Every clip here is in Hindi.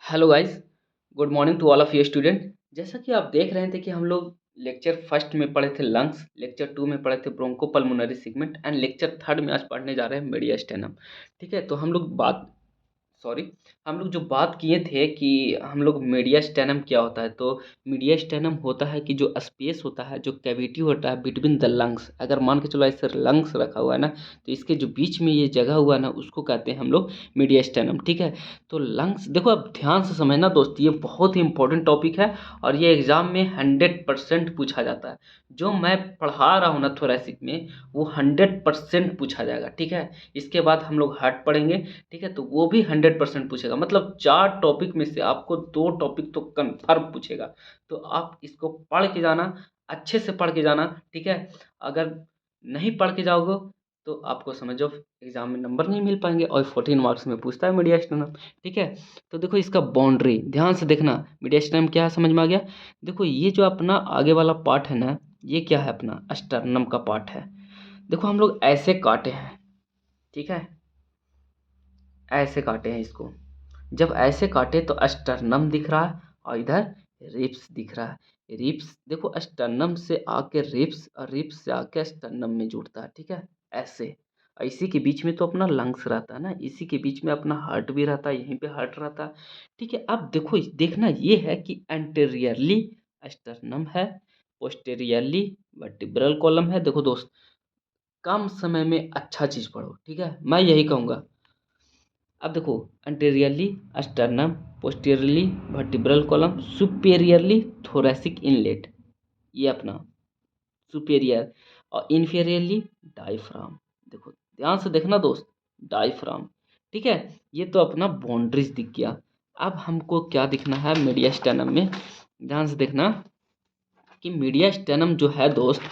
Hello guys, good morning to all of you student. जैसा कि आप देख रहे थे कि हम लोग लेक्चर फर्स्ट में पढ़े थे लंग्स, लेक्चर टू में पढ़े थे bronchopulmonary segment and lecture third में आज पढ़ने जा रहे हैं मीडियास्टेनम। ठीक है, तो सॉरी हम लोग जो बात किए थे कि हम लोग मीडियास्टेनम क्या होता है, तो मीडियास्टेनम होता है कि जो स्पेस होता है, जो कैविटी होता है बिटवीन द लंग्स। अगर मान के चलो ऐसे लंग्स रखा हुआ है ना, तो इसके जो बीच में ये जगह हुआ है ना, उसको कहते हैं हम लोग मीडियास्टेनम। ठीक है, तो लंग्स देखो, अब ध्यान से समझना दोस्त, ये बहुत ही इंपॉर्टेंट टॉपिक है और ये एग्जाम में 100% पूछा जाता है। जो मैं पढ़ा रहा हूँ ना थोरेसिक में, वो 100% पूछा जाएगा। ठीक है, इसके बाद हम लोग हार्ट पढ़ेंगे। ठीक है, तो वो भी 100% पूछेगा, मतलब 4 टॉपिक में से आपको 2 टॉपिक तो कन्फर्म पूछेगा। तो आप इसको पढ़ के जाना, अच्छे से पढ़ के जाना। ठीक है, अगर नहीं पढ़ के जाओगे तो आपको समझो एग्जाम में नंबर नहीं मिल पाएंगे, और 14 मार्क्स में पूछता है मीडियास्टेनम। ठीक है, तो देखो इसका बाउंड्री ध्यान से देखना, मीडियास्टेनम क्या है समझ में आ गया। देखो ये जो अपना आगे वाला पार्ट है ना, ये क्या है, अपना स्टर्नम का पार्ट है। देखो हम लोग ऐसे काटे हैं। ठीक है, ऐसे काटे हैं इसको। जब ऐसे काटे तो स्टर्नम दिख रहा है और इधर रिब्स दिख रहा है। रिब्स देखो, स्टर्नम से आके रिब्स और रिब्स से आके स्टर्नम में जुड़ता है। ठीक है, ऐसे। और इसी के बीच में तो अपना लंग्स रहता है ना, इसी के बीच में अपना हार्ट भी रहता है, यहीं पे हार्ट रहता है। ठीक है, अब देखो देखना ये है कि एंटेरियरली स्टर्नम है, पोस्टेरियरली वर्टिब्रल कॉलम है। देखो दोस्त, कम समय में अच्छा चीज़ पढ़ो। ठीक है, मैं यही कहूँगा। अब देखो, anteriorly sternum, posteriorly vertebral column, superiorly thoracic inlet, ये अपना सुपेरियर, और इन्फीरियरली डायफ्राम। देखो ध्यान से देखना दोस्त, डायफ्राम। ठीक है, ये तो अपना बाउंड्रीज दिख गया। अब हमको क्या दिखना है मीडियास्टेनम में, ध्यान से देखना कि मीडियास्टेनम जो है दोस्त,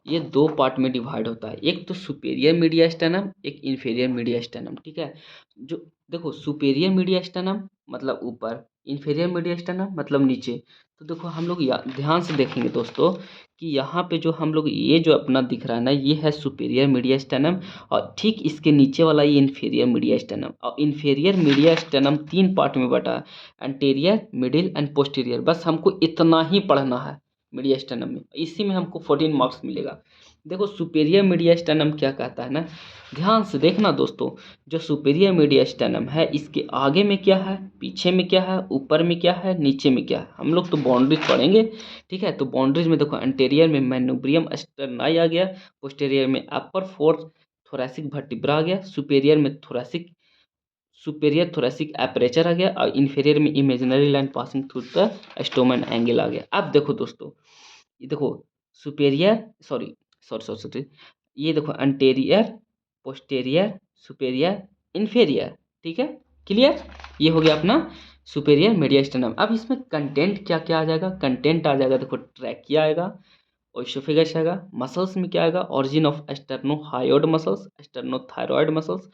ये 2 पार्ट में डिवाइड होता है। एक तो सुपेरियर मीडियास्टेनम, एक इन्फीरियर मीडियास्टेनम। ठीक है, जो देखो सुपेरियर मीडियास्टेनम मतलब ऊपर, इन्फीरियर मीडियास्टेनम मतलब नीचे। तो देखो हम लोग ध्यान से देखेंगे दोस्तों कि यहाँ पे जो हम लोग ये जो अपना दिख रहा है ना, ये है सुपेरियर मीडियास्टेनम, और ठीक इसके नीचे वाला ये इन्फीरियर मीडियास्टेनम। और इन्फीरियर मीडियास्टेनम 3 पार्ट में बटा है, एंटीरियर, मिडिल एंड पोस्टीरियर। बस हमको इतना ही पढ़ना है मीडियास्टेनम में, इसी में हमको 14 मार्क्स मिलेगा। देखो सुपेरियर मीडियास्टेनम क्या कहता है ना, ध्यान से देखना दोस्तों। जो सुपेरियर मीडियास्टेनम है, इसके आगे में क्या है, पीछे में क्या है, ऊपर में क्या है, नीचे में क्या है, हम लोग तो बाउंड्रीज पढ़ेंगे। ठीक है, तो बाउंड्रीज में देखो, एंटेरियर में मैनुब्रियम स्टर्नाई आ गया, पोस्टेरियर में अपर फोर्थ थोरैसिक वर्टिब्रा आ गया, सुपेरियर थोरेसिक एपरेचर आ गया, और इन्फीरियर में imaginary line passing through the sternal angle आ गया। अब देखो दोस्तों, ये देखो superior, sorry sorry sorry sorry, ये देखो एंटेरियर, पोस्टेरियर, सुपेरियर, इन्फीरियर। ठीक है, क्लियर। ये हो गया अपना सुपेरियर मीडियास्टेनम। अब इसमें कंटेंट क्या क्या आ जाएगा, कंटेंट आ जाएगा, देखो ट्रैकिया आएगा, ओइसोफेगस आएगा। मसल्स में क्या आएगा, origin of sternohyoid muscles, sternothyroid muscles.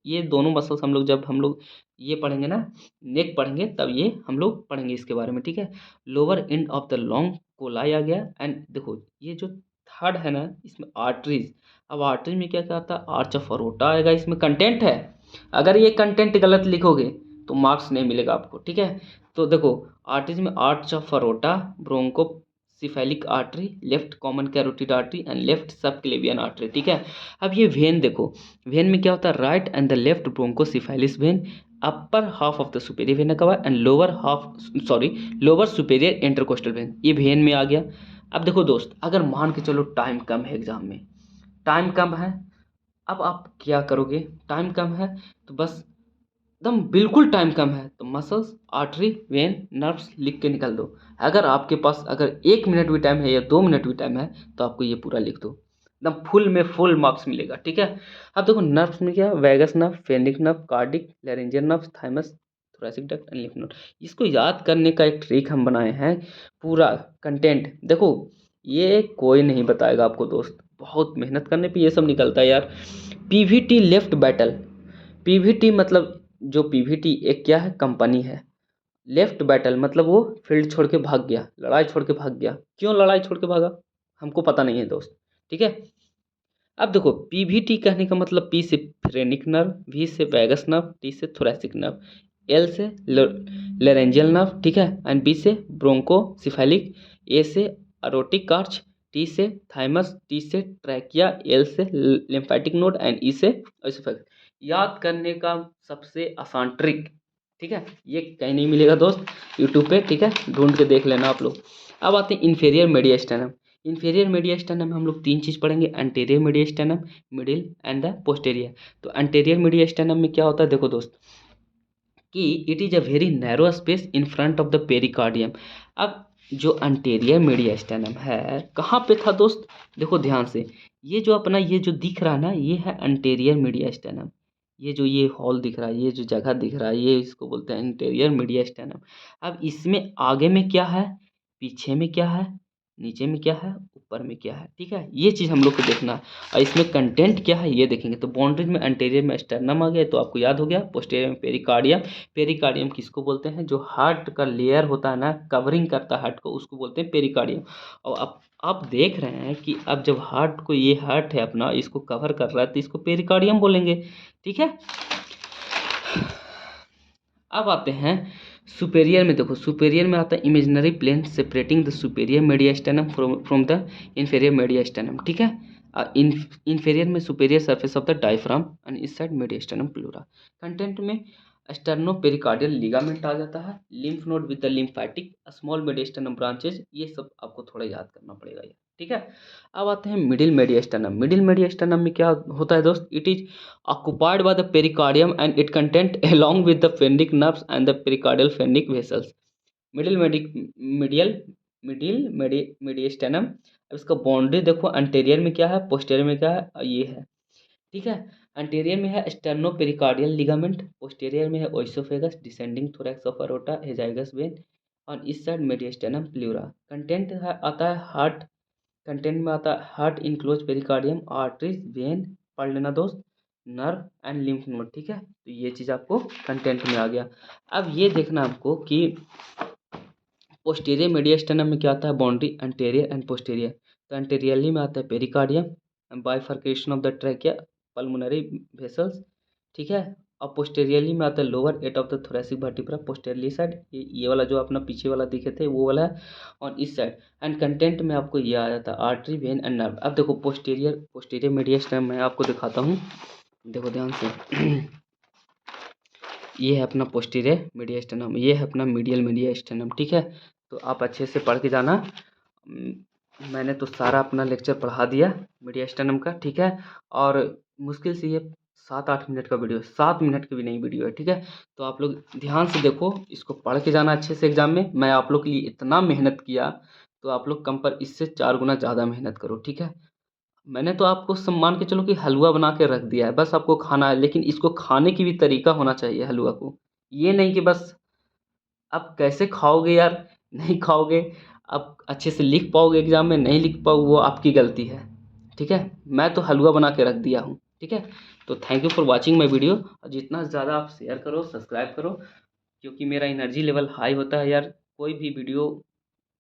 ये दोनों मसल्स हम लोग जब हम लोग ये पढ़ेंगे ना, नेक पढ़ेंगे, तब ये हम लोग पढ़ेंगे इसके बारे में। ठीक है, lower end of the longus colli आ गया। एंड देखो ये जो थर्ड है ना, इसमें आर्टरीज। अब आर्टरीज में क्या क्या आता है, आर्च ऑफ अरोटा आएगा, इसमें कंटेंट है। अगर ये कंटेंट गलत लिखोगे तो मार्क्स नहीं मिलेगा आपको। ठीक है, तो देखो आर्टरीज में arch of aorta, brachiocephalic artery, left common carotid artery and left subclavian artery. ठीक है, अब ये वेन देखो, वेन में क्या होता है, right and the left brachiocephalic vein, upper half of the superior vena cava and lower superior intercostal vein, ये वेन में आ गया। अब देखो दोस्त, अगर मान के चलो टाइम कम है एग्जाम में, टाइम कम है, अब आप क्या करोगे, टाइम कम है तो बस एकदम बिल्कुल टाइम कम है तो मसल्स, आर्टरी, वेन, नर्व्स लिख के निकल दो। अगर आपके पास अगर 1 मिनट भी टाइम है या 2 मिनट भी टाइम है, तो आपको ये पूरा लिख दो, एकदम फुल में फुल मार्क्स मिलेगा। ठीक है, अब देखो नर्व्स में क्या, vagus nerve, fennec nerve, cardiac, laryngeal nerve, thymus, thoracic duct and lymph node. इसको याद करने का एक ट्रिक हम बनाए हैं। पूरा कंटेंट देखो, ये कोई नहीं बताएगा आपको दोस्त, बहुत मेहनत करने पे ये सब निकलता है यार। पीवीटी लेफ्ट बैटल, पीवीटी मतलब, जो पीवीटी एक क्या है, कंपनी है। लेफ्ट बैटल मतलब वो फील्ड छोड़ के भाग गया, लड़ाई छोड़ के भाग गया। क्यों लड़ाई छोड़ के भागा, हमको पता नहीं है दोस्त। ठीक है, अब देखो पीवीटी कहने का मतलब, पी से फ्रेनिक नर्व, वी से वैगस नर्व, टी से थोरैसिक नर्व, एल से लेरेंजियल नर्व, ठीक है, एंड बी से ब्रोंकोसिफेलिक, ए से अरोटिक आर्च, टी से थाइमस, टी से ट्रैकिया, एल से लिम्फेटिक नोड एंड ई से ओसिफेक्स। याद करने का सबसे आसान ट्रिक, ठीक है, ये कहीं नहीं मिलेगा दोस्त यूट्यूब पे, ठीक है, ढूंढ के देख लेना आप लोग। अब आते हैं इन्फेरियर मीडियस्टेनम। इन्फेरियर मीडियस्टेनम में हम लोग तीन चीज़ पढ़ेंगे, anterior mediastinum, middle and the posterior. तो एंटीरियर मीडियस्टेनम में क्या होता है, देखो दोस्त कि it is a very narrow space in front of the pericardium. अब जो अंटेरियर मीडियस्टेनम है कहाँ पे था दोस्त, देखो ध्यान से, ये जो अपना ये जो दिख रहा है ना, ये है अंटेरियर मीडियस्टेनम। ये जो ये हॉल दिख रहा है, ये जो जगह दिख रहा है, ये इसको बोलते हैं अंटेरियर मीडियस्टेनम। अब इसमें आगे में क्या है, पीछे में क्या है, नीचे में क्या है, ऊपर में क्या है, ठीक है, ये चीज़ हम लोग को देखना है। और इसमें कंटेंट क्या है ये देखेंगे। तो बाउंड्रीज में एंटेरियर में स्टर्नम आ गया तो आपको याद हो गया, पोस्टेरियर में पेरिकार्डियम। पेरिकार्डियम किसको बोलते हैं, जो हार्ट का लेयर होता है ना, कवरिंग करता है हार्ट को, उसको बोलते हैं पेरिकार्डियम। और अब आप देख रहे हैं कि अब जब हार्ट को, ये हार्ट है अपना, इसको कवर कर रहा है तो इसको पेरिकार्डियम बोलेंगे, ठीक है। अब आते हैं सुपेरियर में। देखो सुपेरियर में आता है imaginary plane separating the superior mediastinum from the inferior mediastinum, ठीक है। इन्फेरियर में superior surface of the diaphragm and इस साइड मीडियस्टेनम प्लूरा। कंटेंट में स्टर्नो पेरिकार्डियल लिगामेंट आ जाता है, lymph node with the lymphatic, small mediastinum branches, ये सब आपको थोड़ा याद करना पड़ेगा ये, ठीक है। अब आते हैं मिडिल मीडियस्टेनम। मिडिल मीडियस्टेनम में क्या होता है दोस्त, it is occupied by the pericardium and it content along with the phrenic nerves and the pericardial phrenic vessels. Middle medial mediastinum. अब इसका बाउंड्री देखो, अंटेरियर में क्या है, पोस्टेरियर में क्या है, और ये है, ठीक है। अंटेरियर में है स्टर्नो पेरिकार्डियल लिगामेंट, पोस्टेरियर में है oesophagus descending thorax of aorta azygos vein, और इस साइड मीडियस्टेनम प्लूरा। कंटेंट है आता है हार्ट, कंटेंट में आता है heart enclose pericardium, arteries, when, पढ़ लेना दोस्त, नर्व एंड लिम्फ नोड, ठीक है। तो ये चीज़ आपको कंटेंट में आ गया। अब ये देखना आपको कि पोस्टीरियर मीडियस्टेनम में क्या आता है, बाउंड्री एंटेरियर एंड पोस्टीरियर। तो एंटेरियरली में आता है pericardium, bifurcation of the trachea, pulmonary vessels, ठीक है। और पोस्टेरियरली में आता है lower eight of the thoracic vertebra, posteriorly side, ये वाला जो अपना पीछे वाला दिखे थे वो वाला है, और इस साइड। एंड कंटेंट में आपको ये आ जाता है आर्टरी, वेन एंड नर्व। अब देखो पोस्टीरियर मीडियस्टेनम मैं आपको दिखाता हूँ, देखो ध्यान से। ये है अपना पोस्टीरियर मीडियस्टेनम, ये है अपना मीडियल मीडियस्टेनम, ठीक है। तो आप अच्छे से पढ़ के जाना। मैंने तो सारा अपना लेक्चर पढ़ा दिया मीडियस्टेनम का, ठीक है। और मुश्किल से ये 7-8 मिनट का वीडियो, 7 मिनट की भी नहीं वीडियो है, ठीक है। तो आप लोग ध्यान से देखो, इसको पढ़ के जाना अच्छे से एग्जाम में। मैं आप लोग के लिए इतना मेहनत किया, तो आप लोग कम पर इससे 4 गुना ज़्यादा मेहनत करो, ठीक है। मैंने तो आपको सब मान के चलो कि हलवा बना के रख दिया है, बस आपको खाना है, लेकिन इसको खाने की भी तरीका होना चाहिए हलवा को। ये नहीं कि बस आप कैसे खाओगे यार, नहीं खाओगे, आप अच्छे से लिख पाओगे एग्जाम में, नहीं लिख पाओ वो आपकी गलती है, ठीक है। मैं तो हलवा बना के रख दिया हूँ, ठीक है। तो thank you for watching my video, और जितना ज़्यादा आप शेयर करो, सब्सक्राइब करो, क्योंकि मेरा एनर्जी लेवल हाई होता है यार। कोई भी वीडियो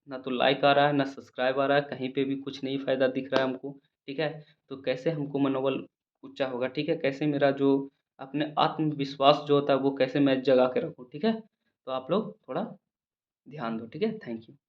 ना तो लाइक आ रहा है, ना सब्सक्राइब आ रहा है, कहीं पे भी कुछ नहीं फ़ायदा दिख रहा है हमको, ठीक है। तो कैसे हमको मनोबल ऊँचा होगा, ठीक है, कैसे मेरा जो अपने आत्मविश्वास जो होता है वो कैसे मैं जगा के रखूँ, ठीक है। तो आप लोग थोड़ा ध्यान दो, ठीक है। Thank you.